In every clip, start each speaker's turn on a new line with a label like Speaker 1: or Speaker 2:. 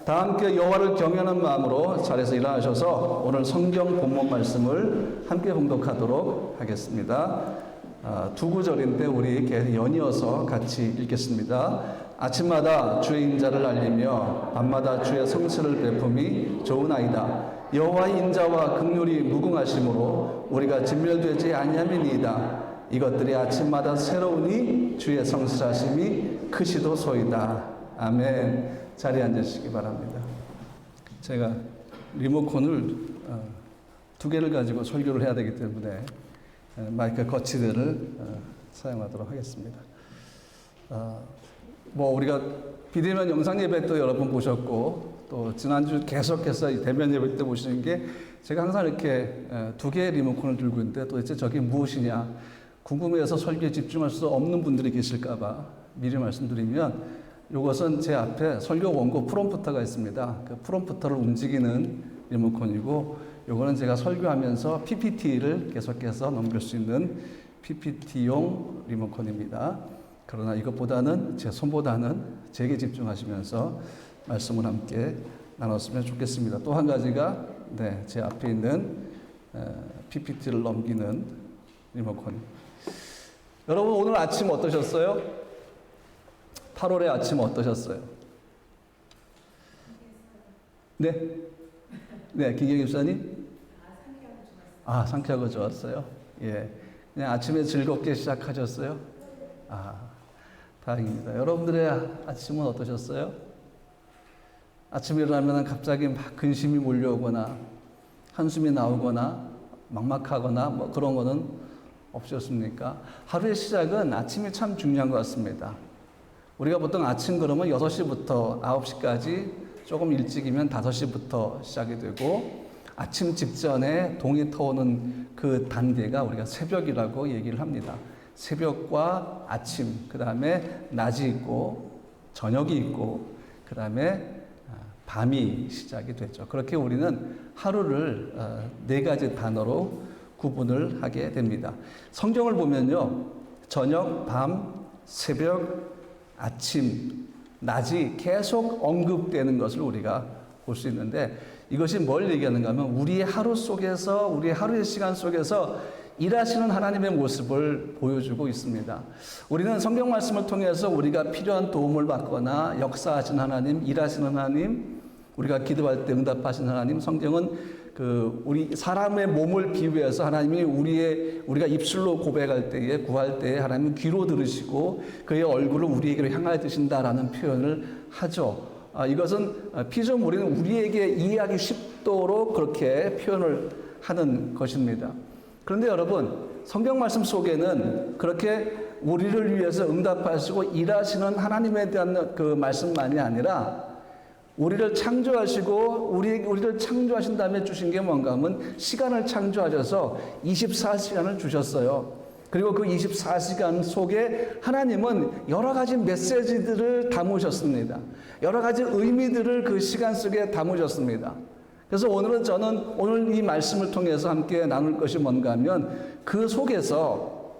Speaker 1: 다 함께 여호와를 경외하는 마음으로 자리에서 일어나셔서 오늘 성경 본문 말씀을 함께 봉독하도록 하겠습니다. 두 구절인데 우리 이렇게 연이어서 같이 읽겠습니다. 아침마다 주의 인자를 알리며 밤마다 주의 성실을 베품이 좋으나이다. 여호와의 인자와 긍휼이 무궁하심으로 우리가 진멸되지 아니함이니이다. 이것들이 아침마다 새로우니 주의 성실하심이 크시도소이다. 아멘. 자리에 앉으시기 바랍니다. 제가 리모컨을 두 개를 가지고 설교를 해야 되기 때문에 마이크 거치대를 사용하도록 하겠습니다. 우리가 비대면 영상 예배 또 여러 번 보셨고, 또 지난주 계속해서 대면 예배 때 보시는 게, 제가 항상 이렇게 두 개의 리모컨을 들고 있는데 도대체 저게 무엇이냐 궁금해서 설교에 집중할 수 없는 분들이 계실까봐 미리 말씀드리면, 이것은 제 앞에 설교 원고 프롬프터가 있습니다. 그 프롬프터를 움직이는 리모컨이고, 요거는 제가 설교하면서 PPT를 계속해서 넘길 수 있는 PPT용 리모컨입니다. 그러나 이것보다는, 제 손보다는 제게 집중하시면서 말씀을 함께 나눴으면 좋겠습니다. 또 한 가지가 제 앞에 있는 PPT를 넘기는 리모컨. 여러분, 오늘 아침 어떠셨어요? 8월의 아침 어떠셨어요? 네? 김경희 집사님? 상쾌하고 좋았어요? 예. 그냥 아침에 즐겁게 시작하셨어요? 다행입니다. 여러분들의 아침은 어떠셨어요? 아침에 일어나면 갑자기 막 근심이 몰려오거나, 한숨이 나오거나, 막막하거나, 그런 거는 없으셨습니까? 하루의 시작은 아침이 참 중요한 것 같습니다. 우리가 보통 아침 그러면 6시부터 9시까지, 조금 일찍이면 5시부터 시작이 되고, 아침 직전에 동이 터오는 그 단계가 우리가 새벽이라고 얘기를 합니다. 새벽과 아침, 그 다음에 낮이 있고, 저녁이 있고, 그 다음에 밤이 시작이 되죠. 그렇게 우리는 하루를 4가지 단어로 구분을 하게 됩니다. 성경을 보면요, 저녁, 밤, 새벽, 아침, 낮이 계속 언급되는 것을 우리가 볼 수 있는데, 이것이 뭘 얘기하는가 하면 우리의 하루 속에서, 우리의 하루의 시간 속에서 일하시는 하나님의 모습을 보여주고 있습니다. 우리는 성경 말씀을 통해서 우리가 필요한 도움을 받거나 역사하신 하나님, 일하시는 하나님, 우리가 기도할 때 응답하신 하나님, 성경은 우리 사람의 몸을 비유해서 하나님이 우리가 입술로 고백할 때에, 구할 때에 하나님은 귀로 들으시고 그의 얼굴을 우리에게로 향하여 드신다라는 표현을 하죠. 이것은 피조물인 우리에게 이해하기 쉽도록 그렇게 표현을 하는 것입니다. 그런데 여러분, 성경 말씀 속에는 그렇게 우리를 위해서 응답하시고 일하시는 하나님에 대한 그 말씀만이 아니라, 우리를 창조하시고 우리를 창조하신 다음에 주신 게 뭔가 하면 시간을 창조하셔서 24시간을 주셨어요. 그리고 그 24시간 속에 하나님은 여러 가지 메시지들을 담으셨습니다. 여러 가지 의미들을 그 시간 속에 담으셨습니다. 그래서 저는 오늘 이 말씀을 통해서 함께 나눌 것이 뭔가 하면, 그 속에서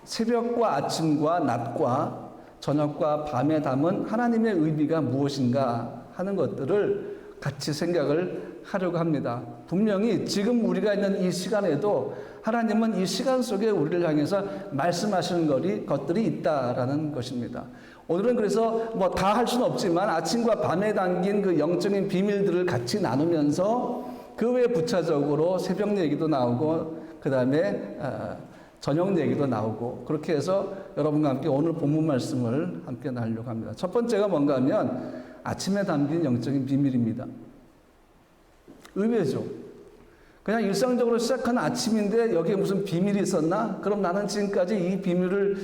Speaker 1: 새벽과 아침과 낮과 저녁과 밤에 담은 하나님의 의미가 무엇인가 하는 것들을 같이 생각을 하려고 합니다. 분명히 지금 우리가 있는 이 시간에도 하나님은 이 시간 속에 우리를 향해서 말씀하시는 것들이 있다라는 것입니다. 오늘은 그래서 다 할 수는 없지만 아침과 밤에 담긴 그 영적인 비밀들을 같이 나누면서, 그 외에 부차적으로 새벽 얘기도 나오고, 그 다음에 저녁 얘기도 나오고, 그렇게 해서 여러분과 함께 오늘 본문 말씀을 함께 나누려고 합니다. 첫 번째가 뭔가 하면 아침에 담긴 영적인 비밀입니다. 의외죠. 그냥 일상적으로 시작한 아침인데 여기에 무슨 비밀이 있었나? 그럼 나는 지금까지 이 비밀을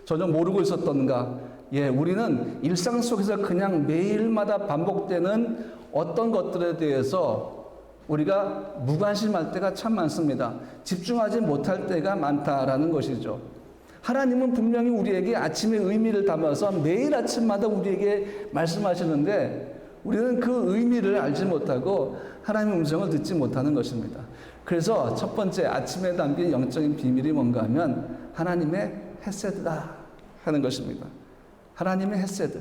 Speaker 1: 전혀 모르고 있었던가? 우리는 일상 속에서 그냥 매일마다 반복되는 어떤 것들에 대해서 우리가 무관심할 때가 참 많습니다. 집중하지 못할 때가 많다라는 것이죠. 하나님은 분명히 우리에게 아침의 의미를 담아서 매일 아침마다 우리에게 말씀하시는데, 우리는 그 의미를 알지 못하고 하나님의 음성을 듣지 못하는 것입니다. 그래서 첫 번째 아침에 담긴 영적인 비밀이 뭔가 하면 하나님의 헤세드다 하는 것입니다. 하나님의 헤세드.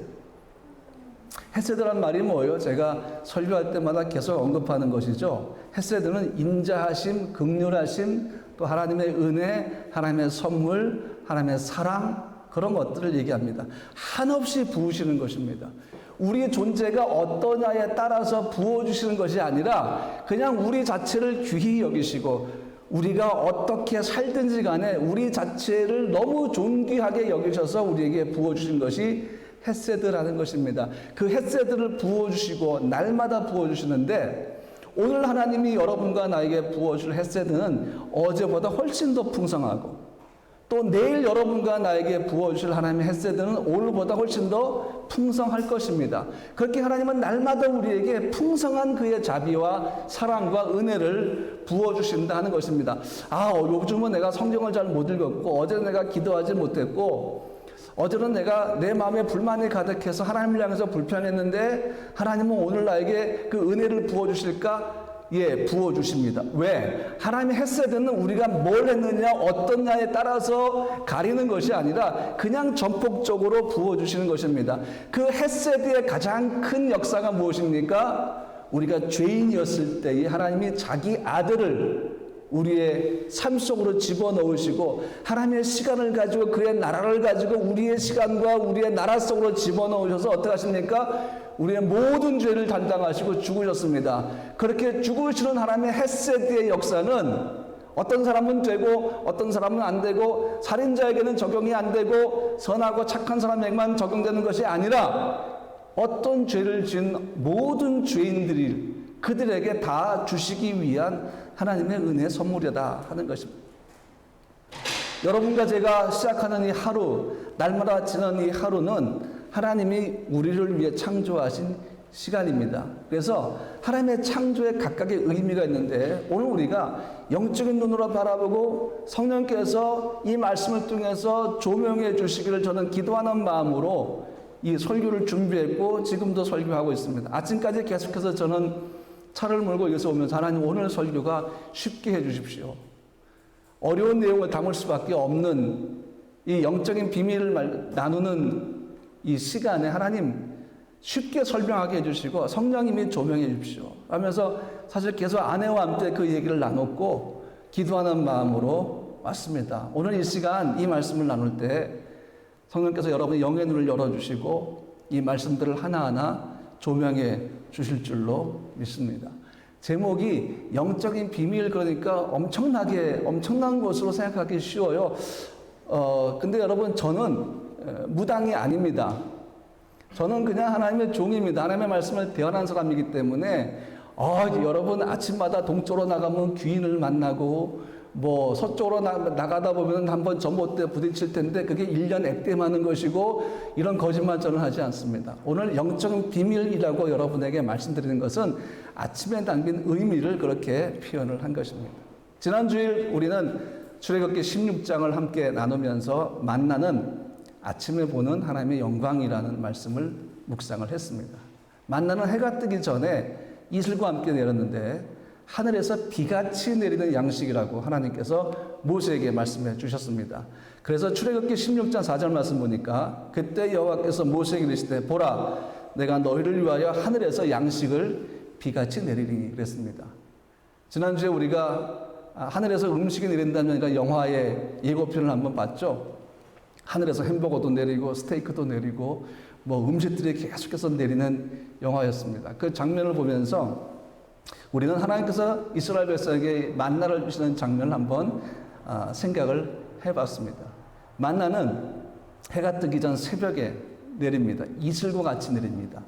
Speaker 1: 헤세드란 말이 뭐예요? 제가 설교할 때마다 계속 언급하는 것이죠. 헤세드는 인자하심, 긍휼하심, 또 하나님의 은혜, 하나님의 선물, 하나님의 사랑, 그런 것들을 얘기합니다. 한없이 부으시는 것입니다. 우리의 존재가 어떠냐에 따라서 부어주시는 것이 아니라 그냥 우리 자체를 귀히 여기시고 우리가 어떻게 살든지 간에 우리 자체를 너무 존귀하게 여기셔서 우리에게 부어주신 것이 헤세드라는 것입니다. 그 헤세드를 부어주시고 날마다 부어주시는데 오늘 하나님이 여러분과 나에게 부어줄 헤세드는 어제보다 훨씬 더 풍성하고 또 내일 여러분과 나에게 부어주실 하나님의 헤세드는 오늘보다 훨씬 더 풍성할 것입니다. 그렇게 하나님은 날마다 우리에게 풍성한 그의 자비와 사랑과 은혜를 부어주신다 하는 것입니다. 요즘은 내가 성경을 잘 못 읽었고 어제는 내가 기도하지 못했고 어제는 내가 내 마음에 불만이 가득해서 하나님을 향해서 불평했는데 하나님은 오늘 나에게 그 은혜를 부어주실까? 예, 부어주십니다. 왜? 하나님의 헤세드는 우리가 뭘 했느냐, 어떻냐에 따라서 가리는 것이 아니라 그냥 전폭적으로 부어주시는 것입니다. 그 헤세드의 가장 큰 역사가 무엇입니까? 우리가 죄인이었을 때에 하나님이 자기 아들을 우리의 삶 속으로 집어넣으시고 하나님의 시간을 가지고 그의 나라를 가지고 우리의 시간과 우리의 나라 속으로 집어넣으셔서 어떻게 하십니까? 우리의 모든 죄를 담당하시고 죽으셨습니다. 그렇게 죽으시는 하나님의 헤세드의 역사는 어떤 사람은 되고 어떤 사람은 안 되고 살인자에게는 적용이 안 되고 선하고 착한 사람에게만 적용되는 것이 아니라 어떤 죄를 지은 모든 죄인들이 그들에게 다 주시기 위한 하나님의 은혜의 선물이다 하는 것입니다. 여러분과 제가 시작하는 이 하루, 날마다 지난 이 하루는 하나님이 우리를 위해 창조하신 시간입니다. 그래서 하나님의 창조에 각각의 의미가 있는데 오늘 우리가 영적인 눈으로 바라보고 성령께서 이 말씀을 통해서 조명해 주시기를 저는 기도하는 마음으로 이 설교를 준비했고 지금도 설교하고 있습니다. 아침까지 계속해서 저는 차를 몰고 여기서 오면서 하나님 오늘 설교가 쉽게 해 주십시오. 어려운 내용을 담을 수밖에 없는 이 영적인 비밀을 나누는 이 시간에 하나님 쉽게 설명하게 해주시고 성령님이 조명해 주십시오 하면서 사실 계속 아내와 함께 그 얘기를 나눴고 기도하는 마음으로 왔습니다. 오늘 이 시간 이 말씀을 나눌 때 성령께서 여러분의 영의 눈을 열어주시고 이 말씀들을 하나하나 조명해 주실 줄로 믿습니다. 제목이 영적인 비밀, 그러니까 엄청난 것으로 생각하기 쉬워요. 근데 여러분 저는 무당이 아닙니다. 저는 그냥 하나님의 종입니다. 하나님의 말씀을 대언한 사람이기 때문에 여러분 아침마다 동쪽으로 나가면 귀인을 만나고 뭐 서쪽으로 나가다 보면 한번 전봇대 부딪힐 텐데 그게 1년 액땜하는 것이고 이런 거짓말 저는 하지 않습니다. 오늘 영적인 비밀이라고 여러분에게 말씀드리는 것은 아침에 담긴 의미를 그렇게 표현을 한 것입니다. 지난 주일 우리는 출애굽기 16장을 함께 나누면서 만나는 아침에 보는 하나님의 영광이라는 말씀을 묵상을 했습니다. 만나는 해가 뜨기 전에 이슬과 함께 내렸는데 하늘에서 비같이 내리는 양식이라고 하나님께서 모세에게 말씀해 주셨습니다. 그래서 출애굽기 16장 4절 말씀 보니까 그때 여호와께서 모세에게 이르시되 보라 내가 너희를 위하여 하늘에서 양식을 비같이 내리리니 그랬습니다. 지난주에 우리가 하늘에서 음식이 내린다는 영화의 예고편을 한번 봤죠. 하늘에서 햄버거도 내리고 스테이크도 내리고 뭐 음식들이 계속해서 내리는 영화였습니다. 그 장면을 보면서 우리는 하나님께서 이스라엘 백성에게 만나를 주시는 장면을 한번 생각을 해봤습니다. 만나는 해가 뜨기 전 새벽에 내립니다. 이슬과 같이 내립니다.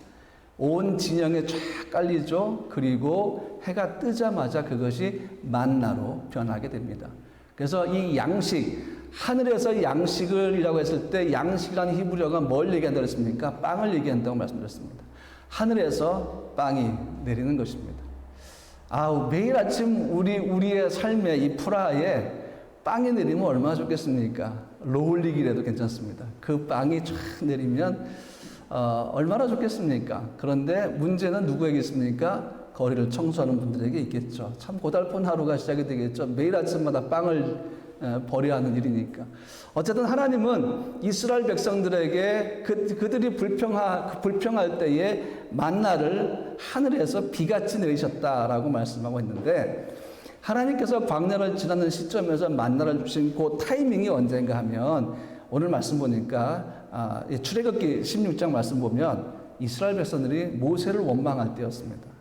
Speaker 1: 온 진영에 쫙 깔리죠. 그리고 해가 뜨자마자 그것이 만나로 변하게 됩니다. 그래서 이 양식, 하늘에서 양식을이라고 했을 때 양식이라는 히브리어가 뭘 얘기한다고 했습니까? 빵을 얘기한다고 말씀드렸습니다. 하늘에서 빵이 내리는 것입니다. 매일 아침 우리의 삶의 이 프라하에 빵이 내리면 얼마나 좋겠습니까? 로울릭이라도 괜찮습니다. 그 빵이 쫙 내리면 얼마나 좋겠습니까? 그런데 문제는 누구에게 있습니까? 거리를 청소하는 분들에게 있겠죠. 참 고달픈 하루가 시작이 되겠죠. 매일 아침마다 빵을 버려야 하는 일이니까. 어쨌든 하나님은 이스라엘 백성들에게 그들이 불평할 때에 만나를 하늘에서 비같이 내리셨다라고 말씀하고 있는데, 하나님께서 광야를 지나는 시점에서 만나를 주신 그 타이밍이 언젠가 하면, 오늘 말씀 보니까 출애굽기 16장 말씀 보면 이스라엘 백성들이 모세를 원망할 때였습니다.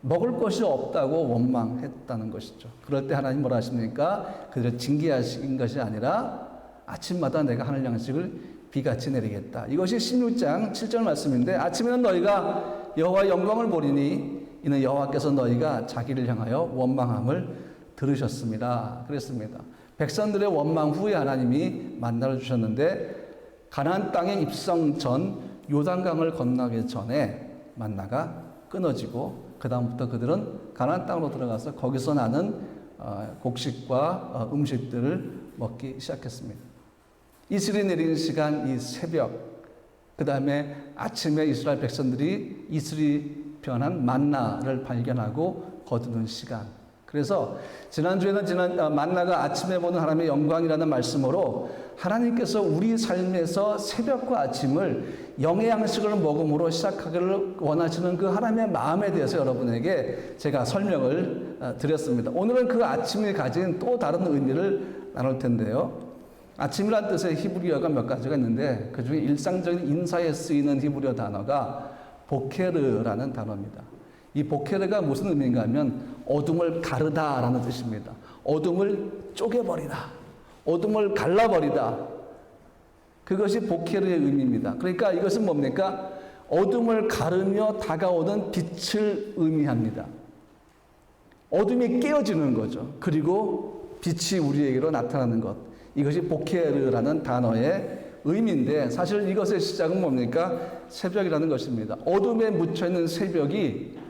Speaker 1: 먹을 것이 없다고 원망했다는 것이죠. 그럴 때 하나님 뭐라 하십니까? 그들을 징계하신 것이 아니라 아침마다 내가 하늘 양식을 비같이 내리겠다. 이것이 16장 7절 말씀인데, 아침에는 너희가 여호와의 영광을 보리니 이는 여호와께서 너희가 자기를 향하여 원망함을 들으셨습니다. 그랬습니다. 백성들의 원망 후에 하나님이 만나를 주셨는데, 가나안 땅에 입성 전 요단강을 건너기 전에 만나가 끊어지고, 그 다음부터 그들은 가나안 땅으로 들어가서 거기서 나는 곡식과 음식들을 먹기 시작했습니다. 이슬이 내리는 시간, 이 새벽, 그 다음에 아침에 이스라엘 백성들이 이슬이 변한 만나를 발견하고 거두는 시간. 그래서 지난주에는 만나가 아침에 보는 하나님의 영광이라는 말씀으로 하나님께서 우리 삶에서 새벽과 아침을 영의 양식을 먹음으로 시작하기를 원하시는 그 하나님의 마음에 대해서 여러분에게 제가 설명을 드렸습니다. 오늘은 그 아침이 가진 또 다른 의미를 나눌 텐데요. 아침이란 뜻의 히브리어가 몇 가지가 있는데, 그 중에 일상적인 인사에 쓰이는 히브리어 단어가 보케르라는 단어입니다. 이 보케르가 무슨 의미인가 하면 어둠을 가르다라는 뜻입니다. 어둠을 쪼개버리다, 어둠을 갈라버리다. 그것이 보케르의 의미입니다. 그러니까 이것은 뭡니까? 어둠을 가르며 다가오는 빛을 의미합니다. 어둠이 깨어지는 거죠. 그리고 빛이 우리에게로 나타나는 것. 이것이 보케르라는 단어의 의미인데, 사실 이것의 시작은 뭡니까? 새벽이라는 것입니다. 어둠에 묻혀있는 새벽이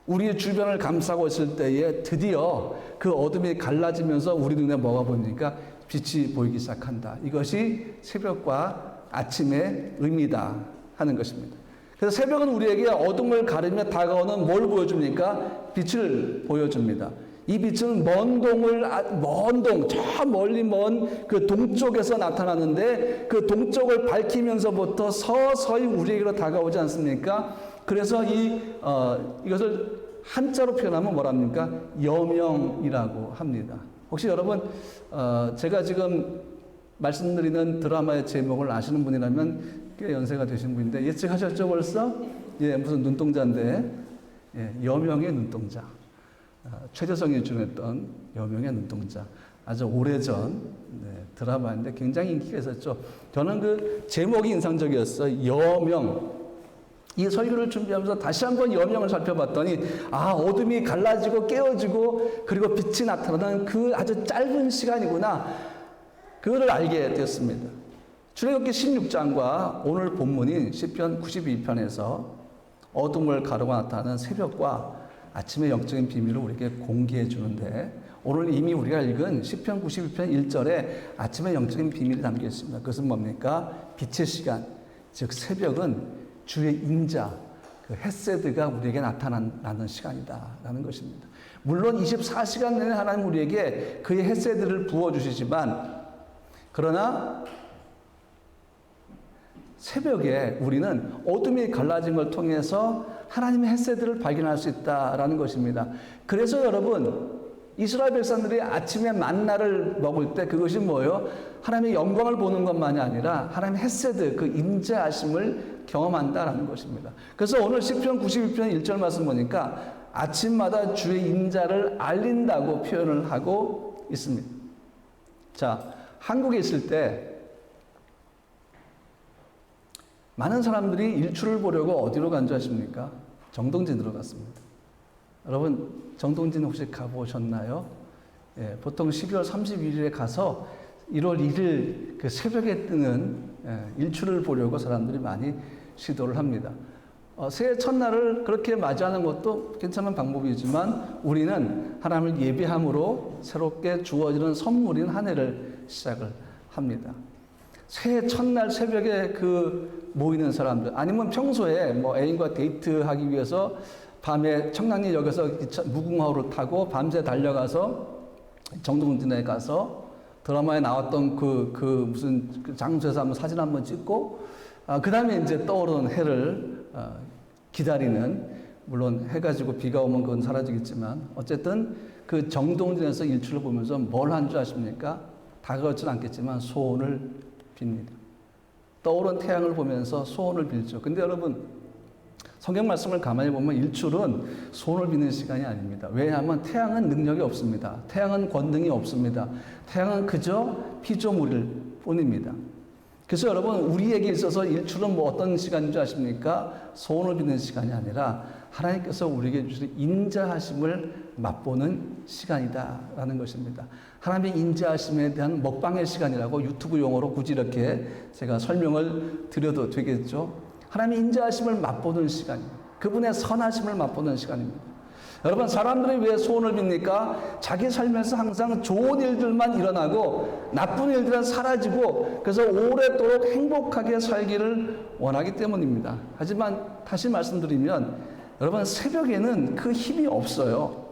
Speaker 1: 우리의 주변을 감싸고 있을 때에 드디어 그 어둠이 갈라지면서 우리 눈에 뭐가 보입니까? 빛이 보이기 시작한다. 이것이 새벽과 아침의 의미다 하는 것입니다. 그래서 새벽은 우리에게 어둠을 가르며 다가오는 뭘 보여줍니까? 빛을 보여줍니다. 이 빛은 먼 동, 저 멀리 먼 그 동쪽에서 나타나는데, 그 동쪽을 밝히면서부터 서서히 우리에게로 다가오지 않습니까? 그래서 이것을 한자로 표현하면 뭐랍니까? 여명이라고 합니다. 혹시 여러분, 제가 지금 말씀드리는 드라마의 제목을 아시는 분이라면 꽤 연세가 되신 분인데, 예측하셨죠 벌써? 예, 무슨 눈동자인데, 예, 여명의 눈동자. 최재성이 주연했던 여명의 눈동자. 아주 오래전 드라마인데 굉장히 인기가 있었죠. 저는 그 제목이 인상적이었어요. 여명. 이 설교를 준비하면서 다시 한번 여명을 살펴봤더니, 어둠이 갈라지고 깨어지고 그리고 빛이 나타나는 그 아주 짧은 시간이구나. 그거를 알게 되었습니다. 출애굽기 16장과 오늘 본문인 시편 92편에서 어둠을 가르고 나타나는 새벽과 아침의 영적인 비밀을 우리에게 공개해 주는데, 오늘 이미 우리가 읽은 시편 92편 1절에 아침의 영적인 비밀이 담겨 있습니다. 그것은 뭡니까? 빛의 시간, 즉 새벽은 주의 인자, 그 헤세드가 우리에게 나타나는 시간이다라는 것입니다. 물론 24시간 내내 하나님 우리에게 그의 헤세드를 부어주시지만, 그러나 새벽에 우리는 어둠이 갈라진 걸 통해서 하나님의 헤세드를 발견할 수 있다라는 것입니다. 그래서 여러분, 이스라엘 백성들이 아침에 만나를 먹을 때 그것이 뭐예요? 하나님의 영광을 보는 것만이 아니라 하나님의 헤세드, 그 임재하심을 경험한다라는 것입니다. 그래서 오늘 시편 92편 1절 말씀 보니까 아침마다 주의 인자를 알린다고 표현을 하고 있습니다. 자, 한국에 있을 때 많은 사람들이 일출을 보려고 어디로 간 줄 아십니까? 정동진으로 갔습니다. 여러분, 정동진 혹시 가보셨나요? 예, 보통 12월 31일에 가서 1월 1일 그 새벽에 뜨는 일출을 보려고 사람들이 많이 시도를 합니다. 새해 첫날을 그렇게 맞이하는 것도 괜찮은 방법이지만, 우리는 하나님을 예배함으로 새롭게 주어지는 선물인 한 해를 시작을 합니다. 새해 첫날 새벽에 모이는 사람들, 아니면 평소에 애인과 데이트하기 위해서 밤에 청량리역에서 무궁화호를 타고 밤새 달려가서 정동진에 가서 드라마에 나왔던 무슨 그 장소에서 한번 사진 한번 찍고, 그 다음에 이제 떠오르는 해를 기다리는, 물론 해 가지고 비가 오면 그건 사라지겠지만, 어쨌든 그 정동진에서 일출을 보면서 뭘 한 줄 아십니까? 다가오지는 않겠지만 소원을 빕니다. 떠오른 태양을 보면서 소원을 빌죠. 근데 여러분, 성경 말씀을 가만히 보면 일출은 소원을 비는 시간이 아닙니다. 왜냐하면 태양은 능력이 없습니다. 태양은 권능이 없습니다. 태양은 그저 피조물일 뿐입니다. 그래서 여러분, 우리에게 있어서 일출은 뭐 어떤 시간인 줄 아십니까? 소원을 비는 시간이 아니라 하나님께서 우리에게 주신 인자하심을 맛보는 시간이다라는 것입니다. 하나님의 인자하심에 대한 먹방의 시간이라고 유튜브 용어로 굳이 이렇게 제가 설명을 드려도 되겠죠. 하나님의 인자하심을 맛보는 시간입니다. 그분의 선하심을 맛보는 시간입니다. 여러분, 사람들이 왜 소원을 빕니까? 자기 삶에서 항상 좋은 일들만 일어나고 나쁜 일들은 사라지고, 그래서 오래도록 행복하게 살기를 원하기 때문입니다. 하지만 다시 말씀드리면, 여러분, 새벽에는 그 힘이 없어요.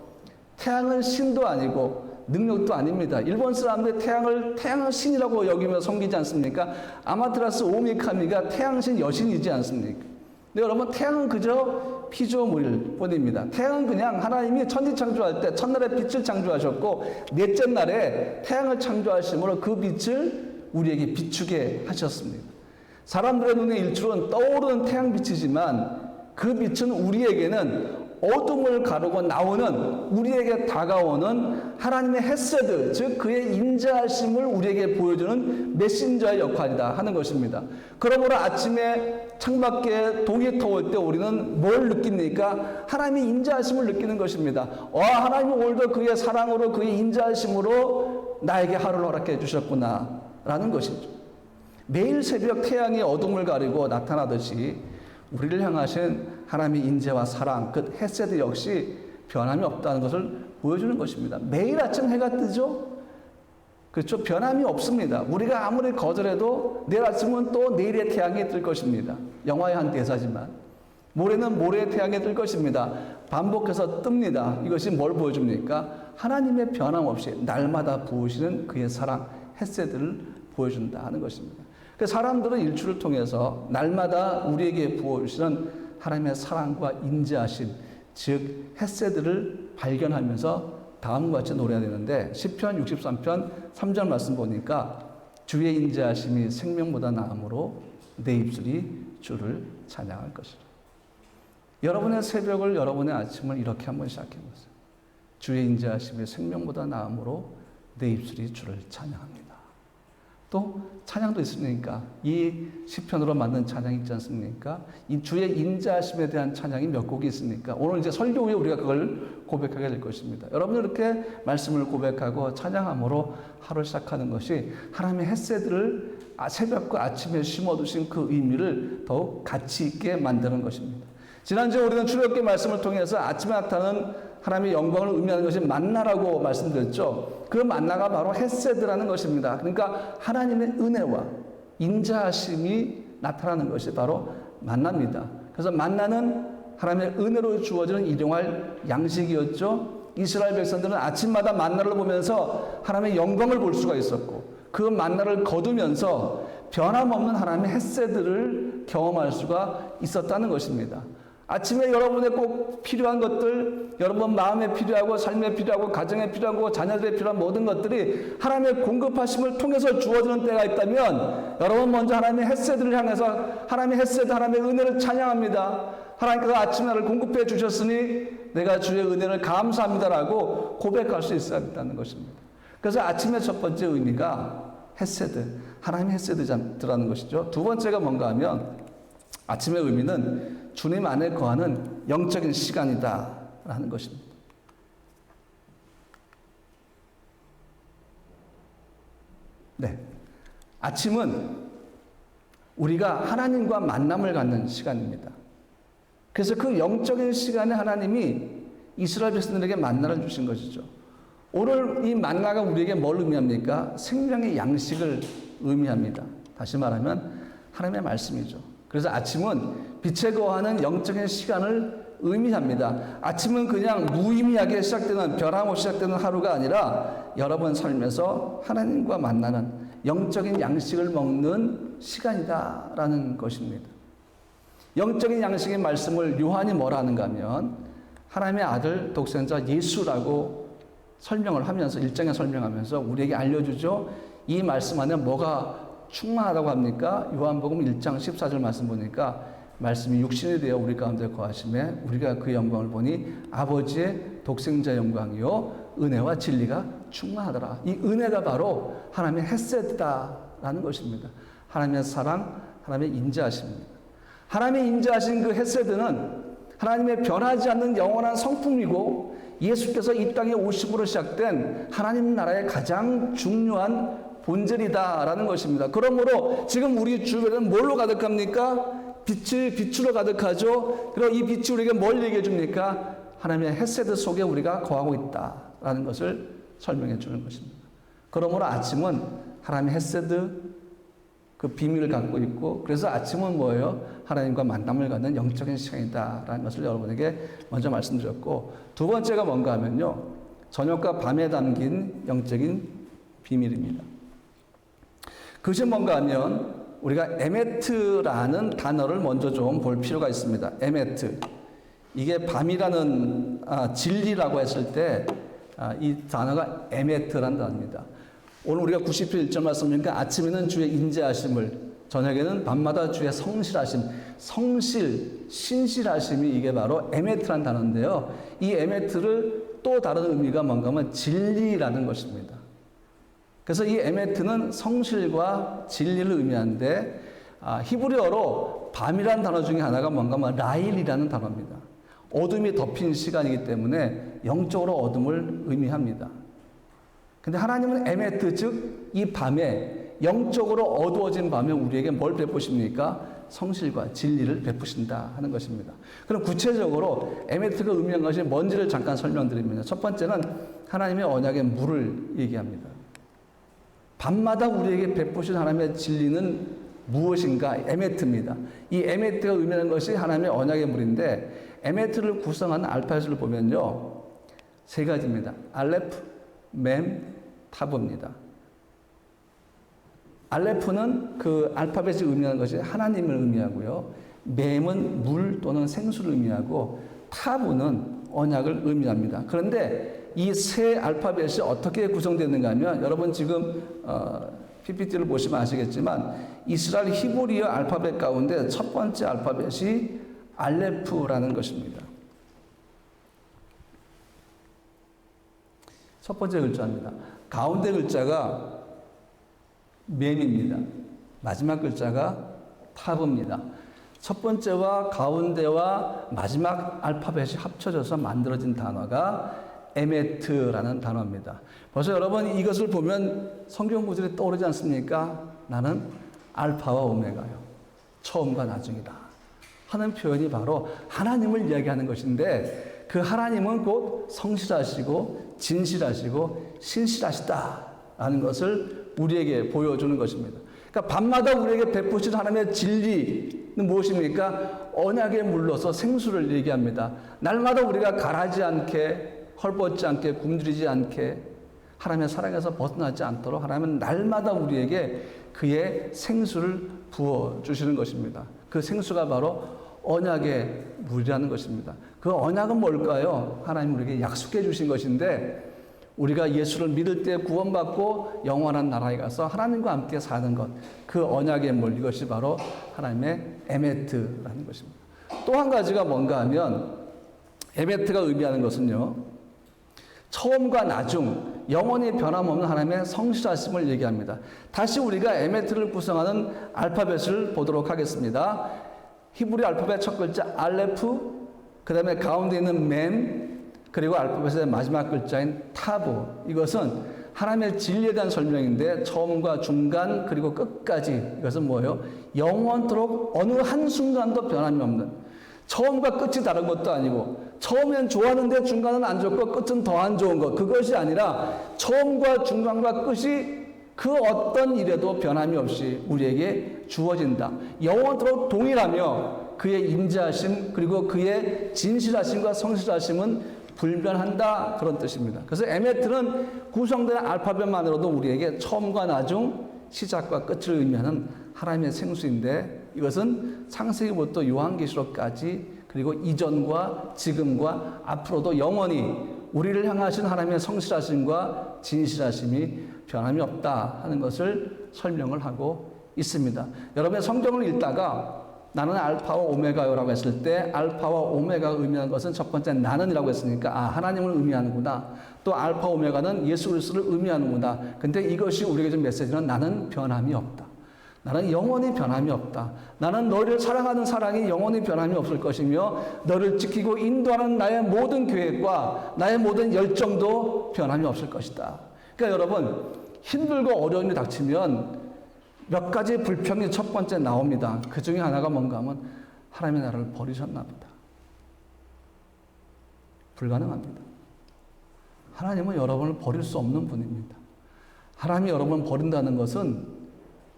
Speaker 1: 태양은 신도 아니고 능력도 아닙니다. 일본 사람들이 태양을 신이라고 여기며 섬기지 않습니까? 아마테라스 오미카미가 태양신 여신이지 않습니까? 근데 여러분, 태양은 그저 피조물일 뿐입니다. 태양은 그냥 하나님이 천지 창조할 때 첫날에 빛을 창조하셨고, 넷째 날에 태양을 창조하심으로 그 빛을 우리에게 비추게 하셨습니다. 사람들의 눈에 일출은 떠오르는 태양빛이지만 그 빛은 우리에게는 어둠을 가르고 나오는, 우리에게 다가오는 하나님의 헤세드, 즉 그의 인자하심을 우리에게 보여주는 메신저의 역할이다 하는 것입니다. 그러므로 아침에 창밖에 동이 터올 때 우리는 뭘 느낍니까? 하나님의 인자하심을 느끼는 것입니다. 하나님은 오늘도 그의 사랑으로, 그의 인자하심으로 나에게 하루를 허락해 주셨구나 라는 것이죠. 매일 새벽 태양이 어둠을 가리고 나타나듯이 우리를 향하신 하나님의 인재와 사랑, 그 헤세드 역시 변함이 없다는 것을 보여주는 것입니다. 매일 아침 해가 뜨죠? 그렇죠? 변함이 없습니다. 우리가 아무리 거절해도 내일 아침은 또 내일의 태양이 뜰 것입니다. 영화의 한 대사지만 모레는 모레의 태양이 뜰 것입니다. 반복해서 뜹니다. 이것이 뭘 보여줍니까? 하나님의 변함없이 날마다 부으시는 그의 사랑, 헤세드를 보여준다 하는 것입니다. 사람들은 일출을 통해서 날마다 우리에게 부어주시는 하나님의 사랑과 인자하심, 즉 헤세드를 발견하면서 다음과 같이 노래해야 되는데, 시편 63편 3절 말씀 보니까 주의 인자하심이 생명보다 나음으로 내 입술이 주를 찬양할 것이라. 여러분의 새벽을, 여러분의 아침을 이렇게 한번 시작해 보세요. 주의 인자하심이 생명보다 나음으로 내 입술이 주를 찬양합니다. 또 찬양도 있으니까 이 시편으로 만든 찬양이 있지 않습니까? 이 주의 인자하심에 대한 찬양이 몇 곡이 있으니까 오늘 이제 설교 후에 우리가 그걸 고백하게 될 것입니다. 여러분은 이렇게 말씀을 고백하고 찬양함으로 하루를 시작하는 것이 하나님의 헤세드를 새벽과 아침에 심어두신 그 의미를 더욱 가치 있게 만드는 것입니다. 지난주에 우리는 출애굽기 말씀을 통해서 아침에 나타나는 하나님의 영광을 의미하는 것이 만나라고 말씀드렸죠. 그 만나가 바로 헤세드라는 것입니다. 그러니까 하나님의 은혜와 인자하심이 나타나는 것이 바로 만나입니다. 그래서 만나는 하나님의 은혜로 주어지는 일용할 양식이었죠. 이스라엘 백성들은 아침마다 만나를 보면서 하나님의 영광을 볼 수가 있었고, 그 만나를 거두면서 변함없는 하나님의 헤세드를 경험할 수가 있었다는 것입니다. 아침에 여러분의 꼭 필요한 것들, 여러분 마음에 필요하고 삶에 필요하고 가정에 필요하고 자녀들에 필요한 모든 것들이 하나님의 공급하심을 통해서 주어지는 때가 있다면, 여러분 먼저 하나님의 헤세드를 향해서 하나님의 헤세드, 하나님의 은혜를 찬양합니다. 하나님께서 아침에 나를 공급해 주셨으니 내가 주의 은혜를 감사합니다라고 고백할 수 있어야 한다는 것입니다. 그래서 아침의 첫 번째 의미가 헤세드, 하나님의 헤세드라는 것이죠. 두 번째가 뭔가 하면, 아침의 의미는 주님 안에 거하는 영적인 시간이다 라는 것입니다. 네, 아침은 우리가 하나님과 만남을 갖는 시간입니다. 그래서 그 영적인 시간에 하나님이 이스라엘 백성들에게 만나를 주신 것이죠. 오늘 이 만나가 우리에게 뭘 의미합니까? 생명의 양식을 의미합니다. 다시 말하면 하나님의 말씀이죠. 그래서 아침은 빛에 거하는 영적인 시간을 의미합니다. 아침은 그냥 무의미하게 시작되는, 변함없이 시작되는 하루가 아니라 여러분 삶에서 하나님과 만나는 영적인 양식을 먹는 시간이다라는 것입니다. 영적인 양식의 말씀을 요한이 뭐라 하는가 하면 하나님의 아들 독생자 예수라고 설명을 하면서, 1장에 설명하면서 우리에게 알려주죠. 이 말씀 안에 뭐가 충만하다고 합니까? 요한복음 1장 14절 말씀 보니까 말씀이 육신이 되어 우리 가운데 거하심에 우리가 그 영광을 보니 아버지의 독생자 영광이요 은혜와 진리가 충만하더라. 이 은혜가 바로 하나님의 헤세드다라는 것입니다. 하나님의 사랑, 하나님의 인자하심입니다. 하나님의 인자하신 그 헤세드는 하나님의 변하지 않는 영원한 성품이고 예수께서 이 땅에 오심으로 시작된 하나님 나라의 가장 중요한 본질이다라는 것입니다. 그러므로 지금 우리 주변은 뭘로 가득합니까? 빛으로 가득하죠. 그리고 이 빛이 우리에게 뭘 얘기해 줍니까? 하나님의 헤세드 속에 우리가 거하고 있다라는 것을 설명해 주는 것입니다. 그러므로 아침은 하나님의 헤세드 그 비밀을 갖고 있고, 그래서 아침은 뭐예요? 하나님과 만남을 갖는 영적인 시간이다라는 것을 여러분에게 먼저 말씀드렸고, 두 번째가 뭔가 하면요, 저녁과 밤에 담긴 영적인 비밀입니다. 그것이 뭔가 하면 우리가 에메트라는 단어를 먼저 좀 볼 필요가 있습니다. 에메트. 이게 밤이라는 진리라고 했을 때 이 단어가 에메트라는 단어입니다. 오늘 우리가 90편 1절 말씀이니까 아침에는 주의 인자하심을, 저녁에는 밤마다 주의 성실하심, 성실, 신실하심이 이게 바로 에메트라는 단어인데요. 이 에메트를 또 다른 의미가 뭔가 하면 진리라는 것입니다. 그래서 이 에메트는 성실과 진리를 의미하는데 히브리어로 밤이라는 단어 중에 하나가 뭔가 하면 라일이라는 단어입니다. 어둠이 덮인 시간이기 때문에 영적으로 어둠을 의미합니다. 근데 하나님은 에메트, 즉 이 밤에, 영적으로 어두워진 밤에 우리에게 뭘 베푸십니까? 성실과 진리를 베푸신다 하는 것입니다. 그럼 구체적으로 에메트가 의미한 것이 뭔지를 잠깐 설명드립니다. 첫 번째는 하나님의 언약의 물을 얘기합니다. 밤마다 우리에게 베푸신 하나님의 진리는 무엇인가? 에메트입니다. 이 에메트가 의미하는 것이 하나님의 언약의 물인데, 에메트를 구성하는 알파벳을 보면요, 세 가지입니다. 알레프, mem, 타브입니다. 알레프는 그 알파벳이 의미하는 것이 하나님을 의미하고요, mem은 물 또는 생수를 의미하고, 타브는 언약을 의미합니다. 그런데 이 세 알파벳이 어떻게 구성되는가 하면, 여러분 지금 PPT를 보시면 아시겠지만 이스라엘 히브리어 알파벳 가운데 첫 번째 알파벳이 알레프라는 것입니다. 첫 번째 글자입니다. 가운데 글자가 mem입니다. 마지막 글자가 타브입니다. 첫 번째와 가운데와 마지막 알파벳이 합쳐져서 만들어진 단어가 에메트라는 단어입니다. 벌써 여러분 이것을 보면 성경 구절이 떠오르지 않습니까? 나는 알파와 오메가요, 처음과 나중이다 하는 표현이 바로 하나님을 이야기하는 것인데, 그 하나님은 곧 성실하시고 진실하시고 신실하시다라는 것을 우리에게 보여주는 것입니다. 그러니까 밤마다 우리에게 베푸신 하나님의 진리는 무엇입니까? 언약에 물러서 생수를 얘기합니다. 날마다 우리가 가라지 않게, 헐벗지 않게, 굶주리지 않게, 하나님의 사랑에서 벗어나지 않도록 하나님은 날마다 우리에게 그의 생수를 부어주시는 것입니다. 그 생수가 바로 언약의 물이라는 것입니다. 그 언약은 뭘까요? 하나님 우리에게 약속해 주신 것인데, 우리가 예수를 믿을 때 구원받고 영원한 나라에 가서 하나님과 함께 사는 것, 그 언약의 물, 이것이 바로 하나님의 에메트라는 것입니다. 또 한 가지가 뭔가 하면, 에메트가 의미하는 것은요, 처음과 나중, 영원히 변함없는 하나님의 성실하심을 얘기합니다. 다시 우리가 에메트를 구성하는 알파벳을 보도록 하겠습니다. 히브리 알파벳 첫 글자 알레프, 그 다음에 가운데 있는 멤, 그리고 알파벳의 마지막 글자인 타브. 이것은 하나님의 진리에 대한 설명인데, 처음과 중간 그리고 끝까지, 이것은 뭐예요? 영원토록 어느 한순간도 변함이 없는, 처음과 끝이 다른 것도 아니고, 처음엔 좋았는데 중간은 안 좋고 끝은 더 안 좋은 것, 그것이 아니라 처음과 중간과 끝이 그 어떤 일에도 변함이 없이 우리에게 주어진다. 영원토록 동일하며 그의 임재하심 그리고 그의 진실하심과 성실하심은 불변한다 그런 뜻입니다. 그래서 에메트는 구성된 알파벳만으로도 우리에게 처음과 나중, 시작과 끝을 의미하는 하나님의 생수인데 이것은 창세기부터 요한계시록까지 그리고 이전과 지금과 앞으로도 영원히 우리를 향하신 하나님의 성실하심과 진실하심이 변함이 없다 하는 것을 설명을 하고 있습니다. 여러분의 성경을 읽다가 나는 알파와 오메가요라고 했을 때 알파와 오메가가 의미하는 것은 첫 번째 나는이라고 했으니까 하나님을 의미하는구나. 또 알파 오메가는 예수 그리스도를 의미하는구나. 근데 이것이 우리에게 준 메시지는 나는 변함이 없다. 나는 영원히 변함이 없다. 나는 너를 사랑하는 사랑이 영원히 변함이 없을 것이며 너를 지키고 인도하는 나의 모든 계획과 나의 모든 열정도 변함이 없을 것이다. 그러니까 여러분 힘들고 어려움이 닥치면 몇 가지 불평이 첫 번째 나옵니다. 그 중에 하나가 뭔가 하면 하나님의 나라를 버리셨나 보다. 불가능합니다. 하나님은 여러분을 버릴 수 없는 분입니다. 하나님이 여러분을 버린다는 것은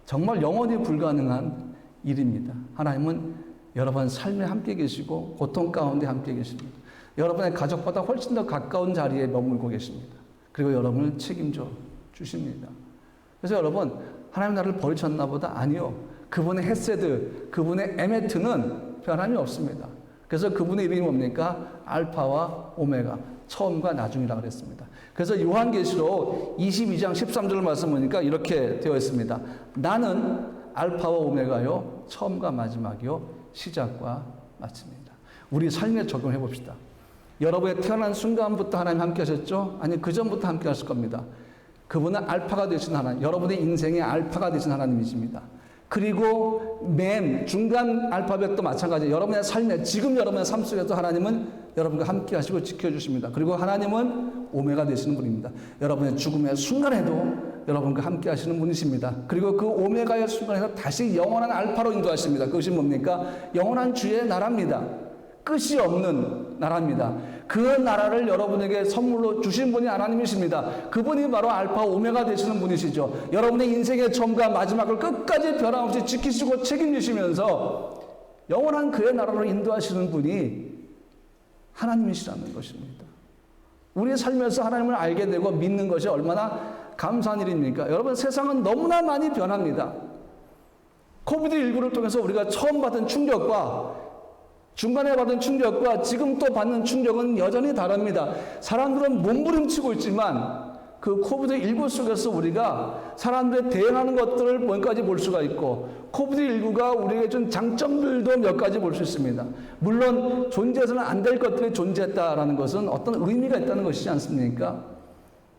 Speaker 1: 정말 영원히 불가능한 일입니다. 하나님은 여러분 삶에 함께 계시고 고통 가운데 함께 계십니다. 여러분의 가족보다 훨씬 더 가까운 자리에 머물고 계십니다. 그리고 여러분을 책임져 주십니다. 그래서 여러분 하나님 나라를 버리셨나 보다? 아니요. 그분의 헤세드, 그분의 에메트는 변함이 없습니다. 그래서 그분의 이름이 뭡니까? 알파와 오메가, 처음과 나중이라고 그랬습니다. 그래서 요한계시록 22장 13절 말씀 보니까 이렇게 되어 있습니다. 나는 알파와 오메가요, 처음과 마지막이요, 시작과 마침입니다. 우리 삶에 적용해 봅시다. 여러분의 태어난 순간부터 하나님 함께 하셨죠? 아니, 그 전부터 함께 하실 겁니다. 그분은 알파가 되신 하나님, 여러분의 인생의 알파가 되신 하나님이십니다. 그리고 맨 중간 알파벳도 마찬가지예요. 여러분의 삶에, 지금 여러분의 삶 속에서 하나님은 여러분과 함께 하시고 지켜주십니다. 그리고 하나님은 오메가 되시는 분입니다. 여러분의 죽음의 순간에도 여러분과 함께 하시는 분이십니다. 그리고 그 오메가의 순간에서 다시 영원한 알파로 인도하십니다. 그것이 뭡니까? 영원한 주의 나라입니다. 끝이 없는 나라입니다. 그 나라를 여러분에게 선물로 주신 분이 하나님이십니다. 그분이 바로 알파 오메가 되시는 분이시죠. 여러분의 인생의 처음과 마지막을 끝까지 변함없이 지키시고 책임지시면서 영원한 그의 나라로 인도하시는 분이 하나님이시라는 것입니다. 우리의 삶에서 하나님을 알게 되고 믿는 것이 얼마나 감사한 일입니까? 여러분, 세상은 너무나 많이 변합니다. 코비드19를 통해서 우리가 처음 받은 충격과 중간에 받은 충격과 지금 또 받는 충격은 여전히 다릅니다. 사람들은 몸부림치고 있지만 그 코비드19 속에서 우리가 사람들이 대응하는 것들을 몇 가지 볼 수가 있고 코비드19가 우리에게 준 장점들도 몇 가지 볼 수 있습니다. 물론 존재해서는 안 될 것들이 존재했다라는 것은 어떤 의미가 있다는 것이지 않습니까?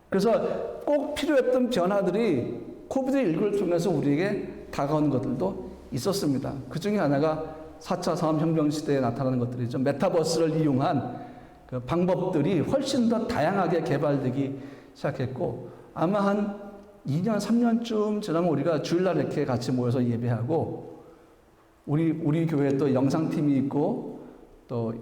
Speaker 1: 그래서 꼭 필요했던 변화들이 코비드19를 통해서 우리에게 다가온 것들도 있었습니다. 그 중에 하나가 4차 산업혁명 시대에 나타나는 것들이죠. 메타버스를 이용한 그 방법들이 훨씬 더 다양하게 개발되기 시작했고 아마 한 2년, 3년쯤 지나면 우리가 주일날 이렇게 같이 모여서 예배하고 우리 교회에 또 영상팀이 있고 또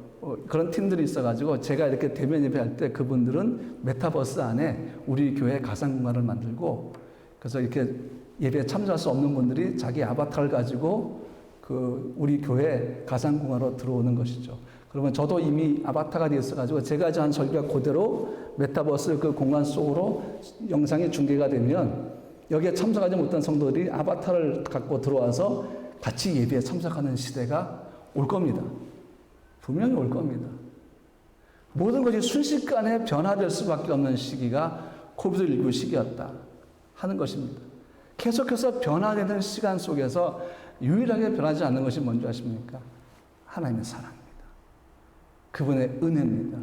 Speaker 1: 그런 팀들이 있어가지고 제가 이렇게 대면 예배할 때 그분들은 메타버스 안에 우리 교회 가상공간을 만들고 그래서 이렇게 예배에 참여할 수 없는 분들이 자기 아바타를 가지고 우리 교회 가상공간으로 들어오는 것이죠. 그러면 저도 이미 아바타가 되어 있어가지고 제가 한 설교 그대로 메타버스 그 공간 속으로 영상이 중계가 되면 여기에 참석하지 못한 성도들이 아바타를 갖고 들어와서 같이 예배에 참석하는 시대가 올 겁니다. 분명히 올 겁니다. 모든 것이 순식간에 변화될 수밖에 없는 시기가 코비드19 시기였다 하는 것입니다. 계속해서 변화되는 시간 속에서 유일하게 변하지 않는 것이 뭔지 아십니까? 하나님의 사랑입니다. 그분의 은혜입니다.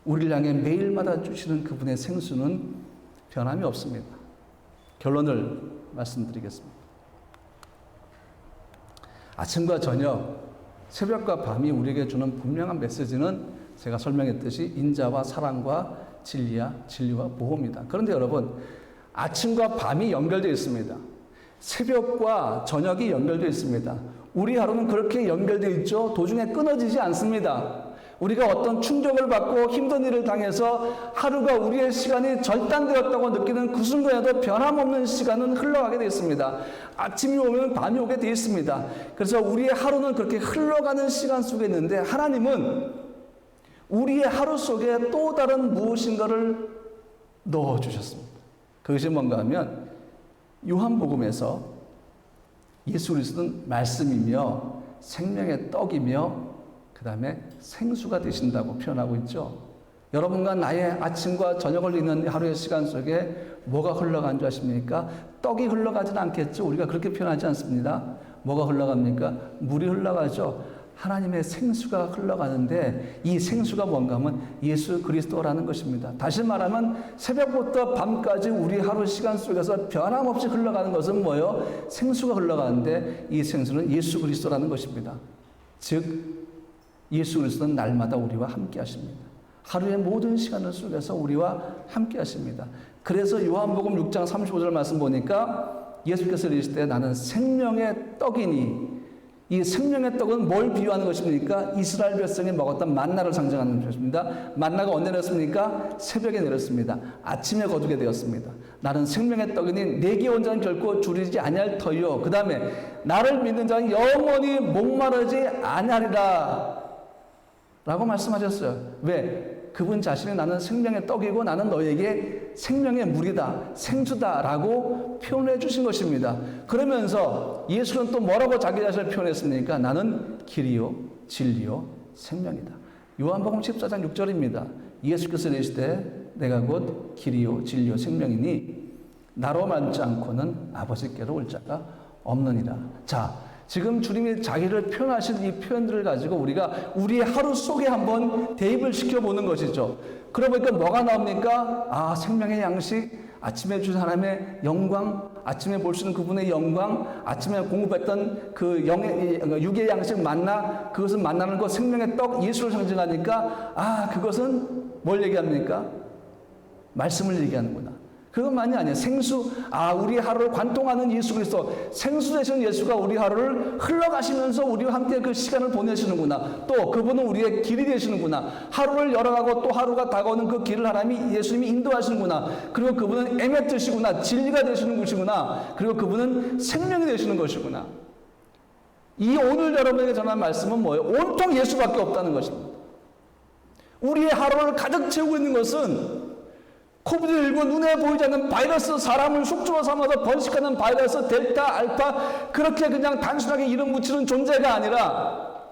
Speaker 1: 우리를 향해 매일마다 주시는 그분의 생수는 변함이 없습니다. 결론을 말씀드리겠습니다. 아침과 저녁, 새벽과 밤이 우리에게 주는 분명한 메시지는 제가 설명했듯이 인자와 사랑과 진리와 보호입니다. 그런데 여러분, 아침과 밤이 연결되어 있습니다. 새벽과 저녁이 연결되어 있습니다. 우리 하루는 그렇게 연결되어 있죠. 도중에 끊어지지 않습니다. 우리가 어떤 충격을 받고 힘든 일을 당해서 하루가 우리의 시간이 절단되었다고 느끼는 그 순간에도 변함없는 시간은 흘러가게 되어 있습니다. 아침이 오면 밤이 오게 되어 있습니다. 그래서 우리의 하루는 그렇게 흘러가는 시간 속에 있는데 하나님은 우리의 하루 속에 또 다른 무엇인가를 넣어주셨습니다. 그것이 뭔가 하면 요한복음에서 예수 그리스도는 말씀이며 생명의 떡이며 그 다음에 생수가 되신다고 표현하고 있죠. 여러분과 나의 아침과 저녁을 잇는 하루의 시간 속에 뭐가 흘러간 줄 아십니까? 떡이 흘러가지는 않겠죠. 우리가 그렇게 표현하지 않습니다. 뭐가 흘러갑니까? 물이 흘러가죠. 하나님의 생수가 흘러가는데 이 생수가 뭔가 하면 예수 그리스도라는 것입니다. 다시 말하면 새벽부터 밤까지 우리 하루 시간 속에서 변함없이 흘러가는 것은 뭐예요? 생수가 흘러가는데 이 생수는 예수 그리스도라는 것입니다. 즉 예수 그리스도는 날마다 우리와 함께 하십니다. 하루의 모든 시간을 속에서 우리와 함께 하십니다. 그래서 요한복음 6장 35절 말씀 보니까 예수께서 이르실 때 나는 생명의 떡이니, 이 생명의 떡은 뭘 비유하는 것입니까? 이스라엘 백성이 먹었던 만나를 상징하는 것입니다. 만나가 언제 내렸습니까? 새벽에 내렸습니다. 아침에 거두게 되었습니다. 나는 생명의 떡이니 내게 온 자는 결코 줄이지 아니할 터이요. 그 다음에 나를 믿는 자는 영원히 목마르지 아니하리라 라고 말씀하셨어요. 왜? 그분 자신이 나는 생명의 떡이고 나는 너에게 생명의 물이다, 생수다 라고 표현해 주신 것입니다. 그러면서 예수는 또 뭐라고 자기 자신을 표현했습니까? 나는 길이요 진리요 생명이다. 요한복음 14장 6절입니다. 예수께서 이르시되 내가 곧 길이요 진리요 생명이니 나로 말지 않고는 아버지께로 올 자가 없느니라. 자, 지금 주님이 자기를 표현하신 이 표현들을 가지고 우리가 우리의 하루 속에 한번 대입을 시켜보는 것이죠. 그러고 보니까 뭐가 나옵니까? 아, 생명의 양식, 아침에 주신 하나님의 영광, 아침에 볼 수 있는 그분의 영광, 아침에 공급했던 그 육의 양식 만나, 그것은 만나는 것, 생명의 떡, 예수를 상징하니까 아, 그것은 뭘 얘기합니까? 말씀을 얘기하는구나. 그것만이 아니에요. 생수, 우리 하루를 관통하는 예수 그리스도, 생수 되시는 예수가 우리 하루를 흘러가시면서 우리와 함께 그 시간을 보내시는구나. 또 그분은 우리의 길이 되시는구나. 하루를 열어가고 또 하루가 다가오는 그 길을 하나님이 예수님이 인도하시는구나. 그리고 그분은 에메트시구나. 진리가 되시는 것이구나. 그리고 그분은 생명이 되시는 것이구나. 이 오늘 여러분에게 전한 말씀은 뭐예요? 온통 예수밖에 없다는 것입니다. 우리의 하루를 가득 채우고 있는 것은 코비드19 눈에 보이지 않는 바이러스, 사람을 숙주로 삼아서 번식하는 바이러스, 델타, 알파, 그렇게 그냥 단순하게 이름 붙이는 존재가 아니라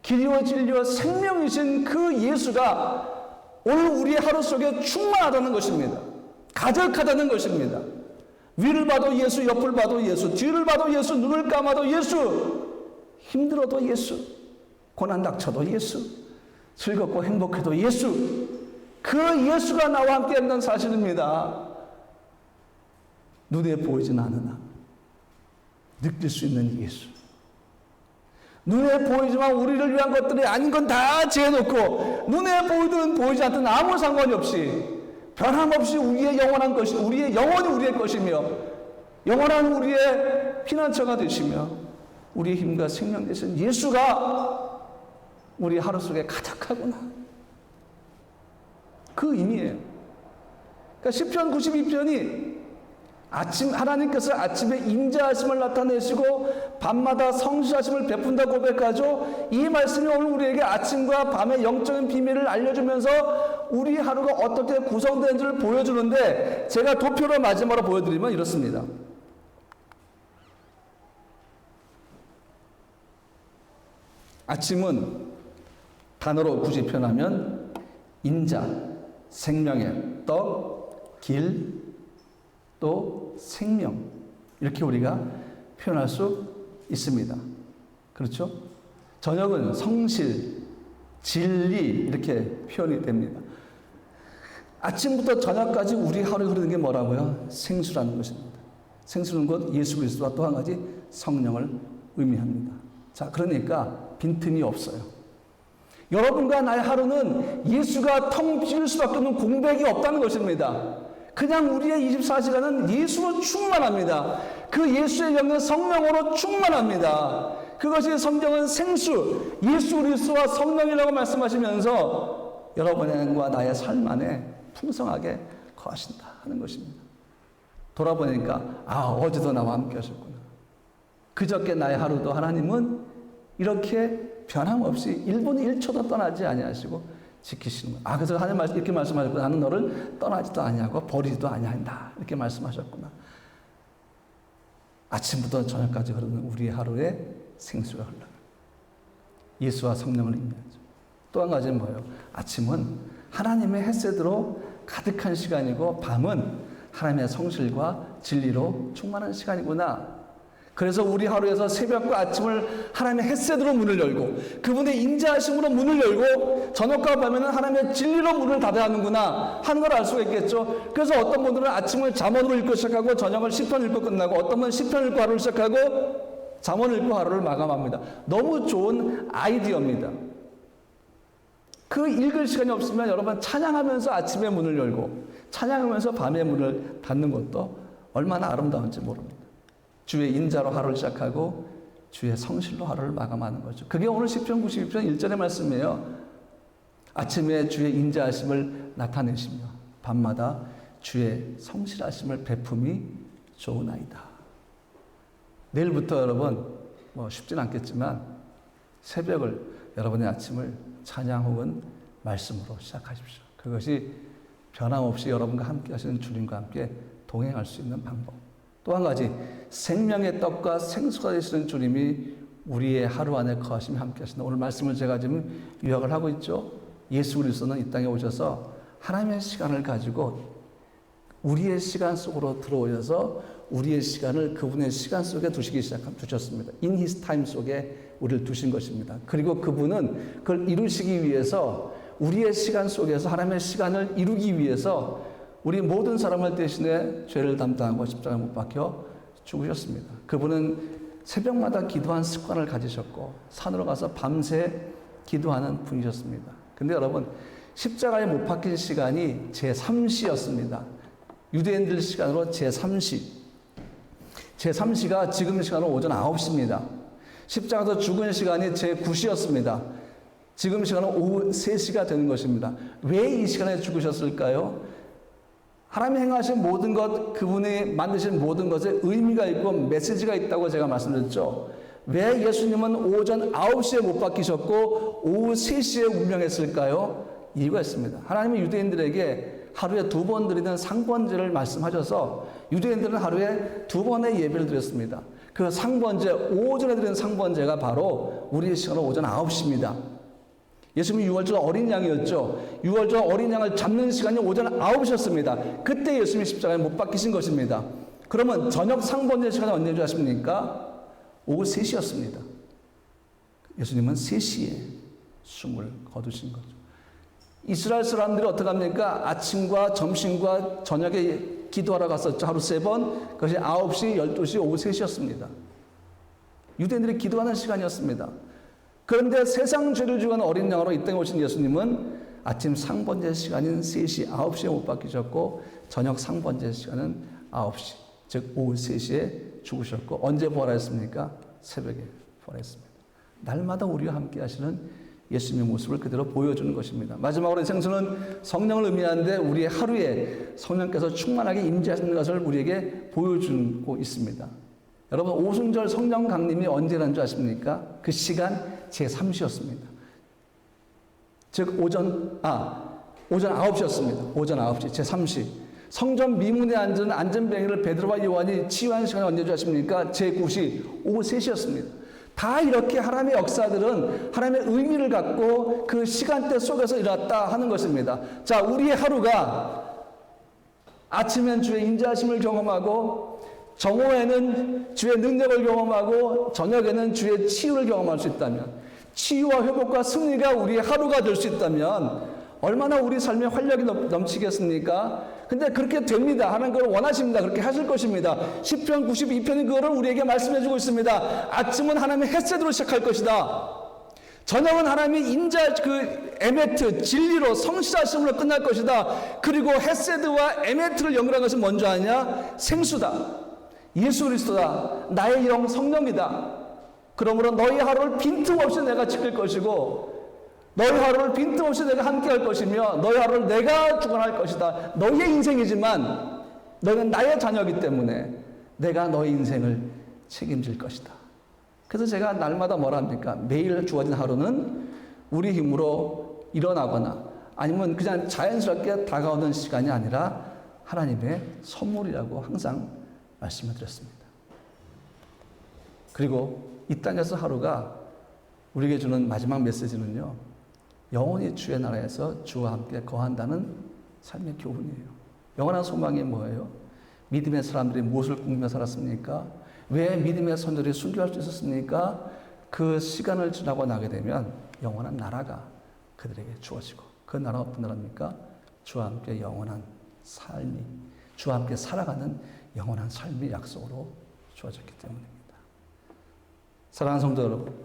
Speaker 1: 길이요 진리요 생명이신 그 예수가 오늘 우리의 하루 속에 충만하다는 것입니다. 가득하다는 것입니다. 위를 봐도 예수, 옆을 봐도 예수, 뒤를 봐도 예수, 눈을 감아도 예수, 힘들어도 예수, 고난 닥쳐도 예수, 즐겁고 행복해도 예수, 그 예수가 나와 함께 한다는 사실입니다. 눈에 보이진 않으나 느낄 수 있는 예수. 눈에 보이지만 우리를 위한 것들이 아닌 건 다 재놓고 눈에 보이든 보이지 않든 아무 상관이 없이 변함없이 우리의 영원한 것이, 우리의 영원히 우리의 것이며 영원한 우리의 피난처가 되시며 우리의 힘과 생명 되신 예수가 우리 하루 속에 가득하구나. 그 의미예요. 그러니까 시편 92편이 하나님께서 아침에 임재하심을 나타내시고 밤마다 성실하심을 베푼다 고백하죠. 이 말씀이 오늘 우리에게 아침과 밤의 영적인 비밀을 알려주면서 우리 하루가 어떻게 구성되는지를 보여주는데, 제가 도표로 마지막으로 보여드리면 이렇습니다. 아침은 단어로 굳이 표현하면 인자, 생명의 떡, 길, 또 생명, 이렇게 우리가 표현할 수 있습니다. 그렇죠? 저녁은 성실, 진리, 이렇게 표현이 됩니다. 아침부터 저녁까지 우리 하루에 흐르는 게 뭐라고요? 생수라는 것입니다. 생수는 곧 예수 그리스도와 또 한 가지 성령을 의미합니다. 자, 그러니까 빈틈이 없어요. 여러분과 나의 하루는 예수가 텅 비울 수밖에 없는 공백이 없다는 것입니다. 그냥 우리의 24시간은 예수로 충만합니다. 그 예수의 영은 성령으로 충만합니다. 그것이 성경은 생수, 예수 그리스도와 성령이라고 말씀하시면서 여러분과 나의 삶 안에 풍성하게 거하신다 하는 것입니다. 돌아보니까 어제도 나와 함께 하셨구나. 그저께 나의 하루도 하나님은 이렇게 변함없이 1분 1초도 떠나지 아니하시고 지키시는 거예요. 그래서 하나님 이렇게 말씀하셨고 나는 너를 떠나지도 아니하고 버리지도 아니한다. 이렇게 말씀하셨구나. 아침부터 저녁까지 흐르는 우리의 하루에 생수가 흘러요. 예수와 성령을 의미하죠. 또 한 가지는 뭐예요? 아침은 하나님의 햇새로 가득한 시간이고 밤은 하나님의 성실과 진리로 충만한 시간이구나. 그래서 우리 하루에서 새벽과 아침을 하나님의 햇새로 문을 열고 그분의 인자하심으로 문을 열고 저녁과 밤에는 하나님의 진리로 문을 닫아야 하는구나 하는 걸 알 수가 있겠죠. 그래서 어떤 분들은 아침을 잠언으로 읽고 시작하고 저녁을 시편 읽고 끝나고 어떤 분은 시편 읽고 하루를 시작하고 잠언 읽고 하루를 마감합니다. 너무 좋은 아이디어입니다. 그 읽을 시간이 없으면 여러분 찬양하면서 아침에 문을 열고 찬양하면서 밤에 문을 닫는 것도 얼마나 아름다운지 모릅니다. 주의 인자로 하루를 시작하고 주의 성실로 하루를 마감하는 거죠. 그게 오늘 시편 92편 1절의 말씀이에요. 아침에 주의 인자하심을 나타내시며 밤마다 주의 성실하심을 베품이 좋으나이다. 내일부터 여러분 쉽진 않겠지만 새벽을 여러분의 아침을 찬양 혹은 말씀으로 시작하십시오. 그것이 변함없이 여러분과 함께 하시는 주님과 함께 동행할 수 있는 방법. 또 한 가지 생명의 떡과 생수가 되시는 주님이 우리의 하루 안에 거하시며 함께 하신다. 오늘 말씀을 제가 지금 요약을 하고 있죠. 예수 그리스도는 이 땅에 오셔서 하나님의 시간을 가지고 우리의 시간 속으로 들어오셔서 우리의 시간을 그분의 시간 속에 두셨습니다. In His time 속에 우리를 두신 것입니다. 그리고 그분은 그걸 이루시기 위해서 우리의 시간 속에서 하나님의 시간을 이루기 위해서 우리 모든 사람을 대신해 죄를 담당하고 십자가에 못 박혀 죽으셨습니다. 그분은 새벽마다 기도한 습관을 가지셨고 산으로 가서 밤새 기도하는 분이셨습니다. 근데 여러분 십자가에 못 박힌 시간이 제3시였습니다. 유대인들 시간으로 제3시. 제3시가 지금 시간은 오전 9시입니다. 십자가에서 죽은 시간이 제9시였습니다. 지금 시간은 오후 3시가 되는 것입니다. 왜 이 시간에 죽으셨을까요? 하나님이 행하신 모든 것, 그분이 만드신 모든 것에 의미가 있고 메시지가 있다고 제가 말씀드렸죠. 왜 예수님은 오전 9시에 못 박히셨고 오후 3시에 운명했을까요? 이유가 있습니다. 하나님이 유대인들에게 하루에 2번 드리는 상번제를 말씀하셔서 유대인들은 하루에 2번의 예배를 드렸습니다. 그 상번제, 오전에 드리는 상번제가 바로 우리의 시간은 오전 9시입니다. 예수님이 6월절 어린 양이었죠. 6월절 어린 양을 잡는 시간이 오전 9시였습니다. 그때 예수님이 십자가에 못 박히신 것입니다. 그러면 저녁 상번제 시간이 언제인 줄 아십니까? 오후 3시였습니다. 예수님은 3시에 숨을 거두신 거죠. 이스라엘 사람들이 어떻게 합니까? 아침과 점심과 저녁에 기도하러 갔었죠. 하루 3번. 그것이 9시, 12시, 오후 3시였습니다. 유대인들이 기도하는 시간이었습니다. 그런데 세상 죄를 죽은 어린 양으로 이 땅에 오신 예수님은 아침 상번제 시간인 3시, 9시에 못 박히셨고 저녁 상번제 시간은 9시, 즉 오후 3시에 죽으셨고 언제 부활했습니까? 새벽에 부활했습니다. 날마다 우리와 함께 하시는 예수님의 모습을 그대로 보여주는 것입니다. 마지막으로 생수는 성령을 의미하는데 우리의 하루에 성령께서 충만하게 임재하시는 것을 우리에게 보여주고 있습니다. 여러분 오순절 성령 강림이 언제라는 줄 아십니까? 그 시간 제3시였습니다. 즉 오전 9시였습니다. 오전 9시 제3시. 성전 미문에 앉은 안전뱅이를 베드로와 요한이 치유한 시간이 언제인 줄 아십니까? 제9시 오후 3시였습니다. 다 이렇게 하나님의 역사들은 하나님의 의미를 갖고 그 시간대 속에서 일어났다 하는 것입니다. 자, 우리의 하루가 아침엔 주의 인자하심을 경험하고 정오에는 주의 능력을 경험하고 저녁에는 주의 치유를 경험할 수 있다면 치유와 회복과 승리가 우리의 하루가 될 수 있다면 얼마나 우리 삶에 활력이 넘치겠습니까? 근데 그렇게 됩니다. 하나님 그걸 원하십니다. 그렇게 하실 것입니다. 시편 92편이 그거를 우리에게 말씀해 주고 있습니다. 아침은 하나님의 햇새로 시작할 것이다. 저녁은 하나님의 인자 에메트 진리로 성실하심으로 끝날 것이다. 그리고 햇새와 에메트를 연결한 것은 뭔지 아냐? 생수다. 예수 그리스도다. 나의 영 성령이다. 그러므로 너희 하루를 빈틈없이 내가 지킬 것이고 너희 하루를 빈틈없이 내가 함께 할 것이며 너희 하루를 내가 주관할 것이다. 너희의 인생이지만 너희는 나의 자녀이기 때문에 내가 너희 인생을 책임질 것이다. 그래서 제가 날마다 뭐라 합니까? 매일 주어진 하루는 우리 힘으로 일어나거나 아니면 그냥 자연스럽게 다가오는 시간이 아니라 하나님의 선물이라고 항상 말씀을 드렸습니다. 그리고 이 땅에서 하루가 우리에게 주는 마지막 메시지는요, 영원히 주의 나라에서 주와 함께 거한다는 삶의 교훈이에요. 영원한 소망이 뭐예요? 믿음의 사람들이 무엇을 꿈꾸며 살았습니까? 왜 믿음의 선조들이 순교할 수 있었습니까? 그 시간을 지나고 나게 되면 영원한 나라가 그들에게 주어지고, 그 나라가 어떤 나라입니까? 주와 함께 영원한 삶이, 주와 함께 살아가는 영원한 삶의 약속으로 주어졌기 때문입니다. 사랑하는 성도 여러분,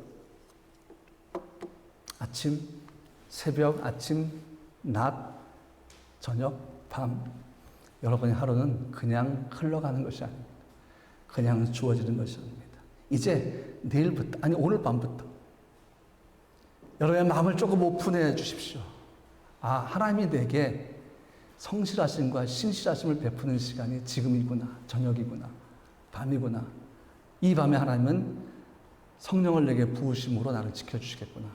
Speaker 1: 아침, 새벽, 아침, 낮, 저녁, 밤, 여러분의 하루는 그냥 흘러가는 것이 아닙니다. 그냥 주어지는 것이 아닙니다. 이제 내일부터, 아니 오늘 밤부터 여러분의 마음을 조금 오픈해 주십시오. 아, 하나님이 내게 성실하심과 신실하심을 베푸는 시간이 지금이구나, 저녁이구나, 밤이구나. 이 밤에 하나님은 성령을 내게 부으심으로 나를 지켜주시겠구나.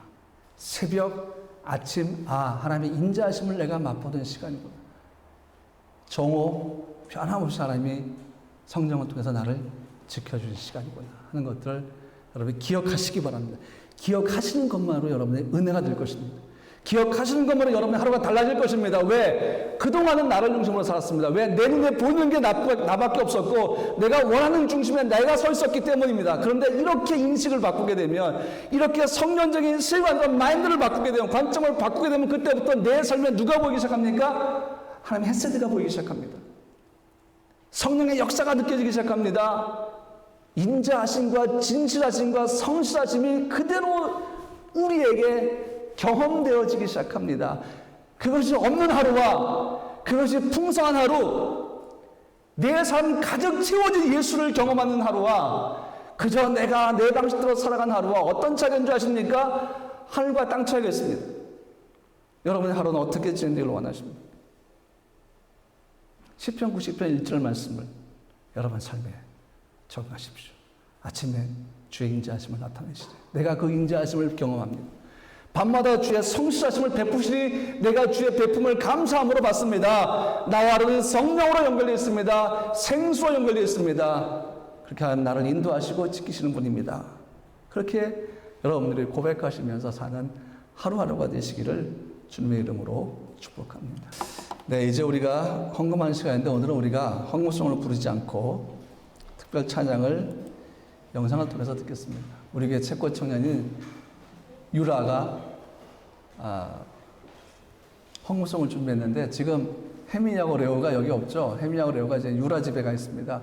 Speaker 1: 새벽, 아침, 아, 하나님의 인자하심을 내가 맛보는 시간이구나. 정오, 변함없이 하나님이 성령을 통해서 나를 지켜주는 시간이구나 하는 것들을 여러분이 기억하시기 바랍니다. 기억하시는 것만으로 여러분의 은혜가 될 것입니다. 기억하시는 것만으로 여러분의 하루가 달라질 것입니다. 왜? 그동안은 나를 중심으로 살았습니다. 왜? 내 눈에 보이는 게 나밖에 없었고 내가 원하는 중심에 내가 서 있었기 때문입니다. 그런데 이렇게 인식을 바꾸게 되면, 이렇게 성령적인 실관과 마인드를 바꾸게 되면, 관점을 바꾸게 되면 그때부터 내 삶에 누가 보이기 시작합니까? 하나님의 헤세드가 보이기 시작합니다. 성령의 역사가 느껴지기 시작합니다. 인자하심과 진실하심과 성실하심이 그대로 우리에게 경험되어지기 시작합니다. 그것이 없는 하루와 그것이 풍성한 하루, 내 삶 가득 채워진 예수를 경험하는 하루와 그저 내가 내 방식대로 살아간 하루와 어떤 차이인 줄 아십니까? 하늘과 땅 차이가 있습니다. 여러분의 하루는 어떻게 지내기를 원하십니까? 시편 90편 1절 말씀을 여러분 삶에 적용하십시오. 아침에 주의 인자하심을 나타내시되 내가 그 인자하심을 경험합니다. 밤마다 주의 성실하심을 베푸시니 내가 주의 베품을 감사함으로 받습니다. 나와 하루는 성령으로 연결되어 있습니다. 생수로 연결되어 있습니다. 그렇게 하나님 나를 인도하시고 지키시는 분입니다. 그렇게 여러분들이 고백하시면서 사는 하루하루가 되시기를 주님의 이름으로 축복합니다. 네, 이제 우리가 헌금하는 시간인데 오늘은 우리가 헌금송을 부르지 않고 특별 찬양을 영상을 통해서 듣겠습니다. 우리에게 채권 청년인 유라가 헌금송을 준비했는데 지금 혜민이하고 레오가 여기 없죠. 혜민이하고 레오가 이제 유라 집에 가 있습니다.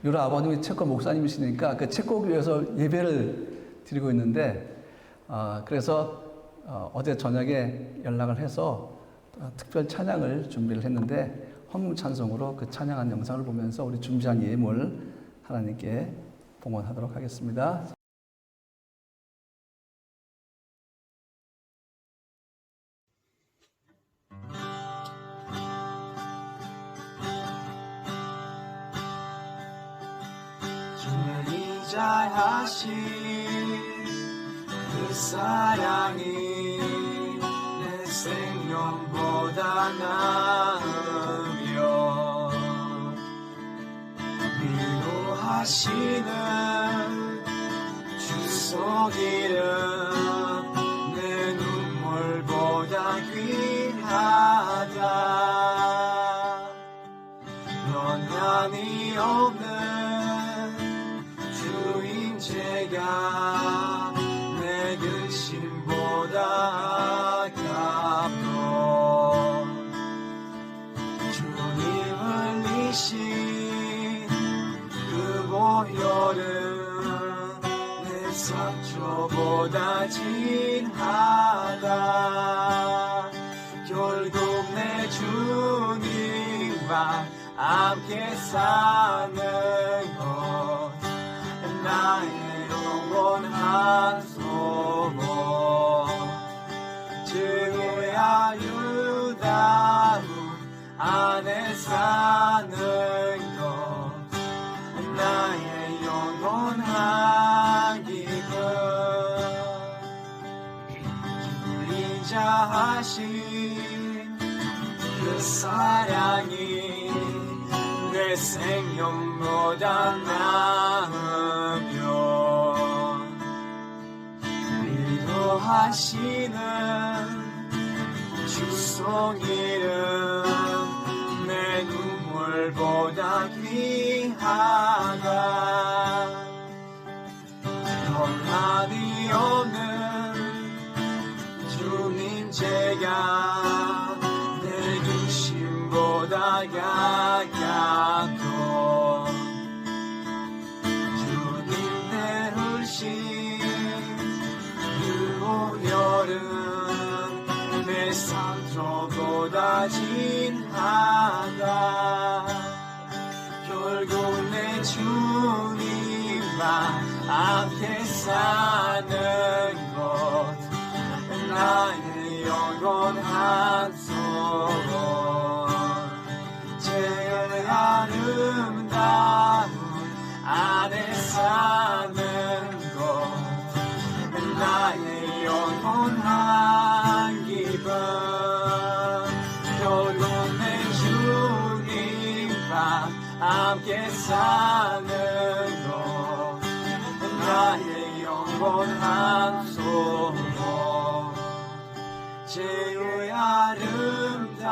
Speaker 1: 유라 아버님이 채권 목사님이시니까 그 채권교회에서 예배를 드리고 있는데 그래서 어제 저녁에 연락을 해서 특별 찬양을 준비를 했는데 헌금 찬송으로 그 찬양한 영상을 보면서 우리 준비한 예물 하나님께 봉헌하도록 하겠습니다.
Speaker 2: 주님이 잘하신 그 사랑이 내 생명보다 나으며 위로하시는 주소기는 내 눈물보다 귀하다. 변함이 없는 주인제가 내 근심보다 아깝고 주님 흘리신 그 보혈은 내 상처보다 진하다. 결국 내 주님과 함께 사는 것 나의 영원한 소원. 증오의 아름다움 안에 사는 것 나의 영원한 기쁨. 인자하신 그 사랑이 내 생명보다 나으며 위로하시는 주 송이는 내 눈물보다 귀하다. 험한이 없는 주님 제가 내 중심보다 가깝고 주님 내르신 그 오열은 내 상처보다 진하다. 결국 내 주님과 함께 사는 것 나의 영원한 소원. 제일 아름다운 안에 사는 것 나의 영원한 기쁨. 결국 내 주님과 함께 사는 것 나의 영원한 소원. 제일 아름다운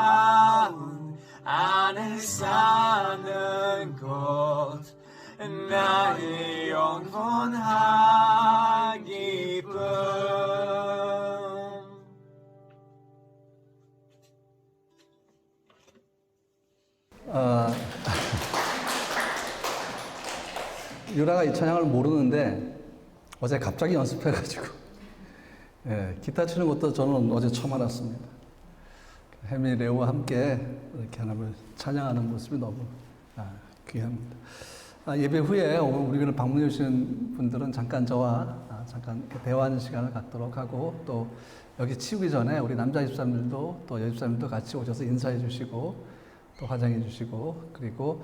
Speaker 2: 안에 사는 것 나의 영원한 기쁨.
Speaker 1: 유라가 이 찬양을 모르는데 어제 갑자기 연습해가지고 기타 치는 것도 저는 어제 처음 알았습니다. 혜미 레오와 함께 이렇게 하나님을 찬양하는 모습이 너무 귀합니다. 예배 후에 우리 교회를 방문해 주시는 분들은 잠깐 저와 잠깐 대화하는 시간을 갖도록 하고, 또 여기 치우기 전에 우리 남자 집사님들도 또 여집사님들도 같이 오셔서 인사해 주시고 또 화장해 주시고, 그리고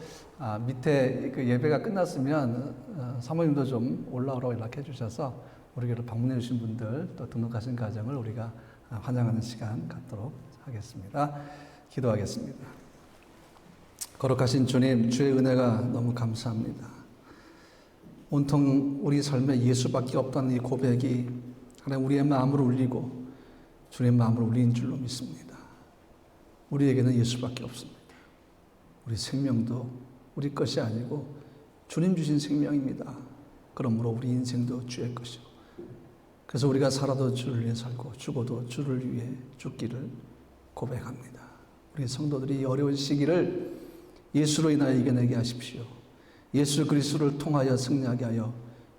Speaker 1: 밑에 그 예배가 끝났으면 사모님도 좀 올라오라고 연락해 주셔서 우리 교회를 방문해 주신 분들 또 등록하신 가정을 우리가 환영하는 시간 갖도록 하겠습니다. 기도하겠습니다. 거룩하신 주님, 주의 은혜가 너무 감사합니다. 온통 우리 삶에 예수밖에 없다는 이 고백이 하나님 우리의 마음을 울리고 주님 마음을 울린 줄로 믿습니다. 우리에게는 예수밖에 없습니다. 우리 생명도 우리 것이 아니고 주님 주신 생명입니다. 그러므로 우리 인생도 주의 것이고, 그래서 우리가 살아도 주를 위해 살고 죽어도 주를 위해 죽기를 고백합니다. 우리 성도들이 이 어려운 시기를 예수로 인하여 이겨내게 하십시오. 예수 그리스도를 통하여 승리하게 하여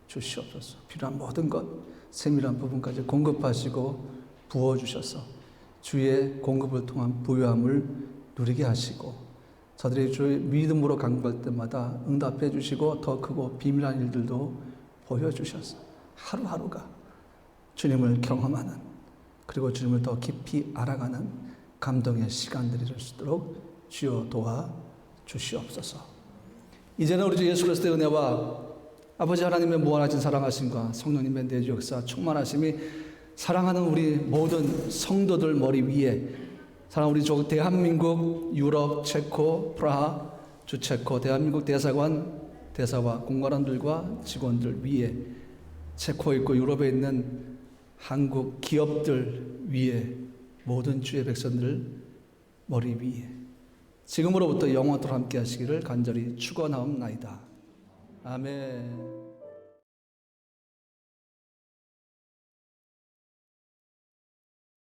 Speaker 1: 주시옵소서. 필요한 모든 것, 세밀한 부분까지 공급하시고 부어주셔서 주의 공급을 통한 부요함을 누리게 하시고, 저들이 주의 믿음으로 간구할 때마다 응답해 주시고 더 크고 비밀한 일들도 보여주셔서 하루하루가 주님을 경험하는, 그리고 주님을 더 깊이 알아가는 감동의 시간들이 될 수 있도록 주여 도와 주시옵소서. 이제는 우리 주 예수 그리스도의 은혜와 아버지 하나님의 무한하신 사랑하심과 성령님의 내주 역사 충만하심이 사랑하는 우리 모든 성도들 머리 위에, 사랑 우리 대한민국, 유럽, 체코, 프라하, 주체코, 대한민국 대사관, 대사와 공관원들과 직원들 위에, 체코에 있고 유럽에 있는 한국 기업들 위에, 모든 주의 백성들 머리 위에 지금으로부터 영원토록 함께 하시기를 간절히 축원하옵나이다. 아멘.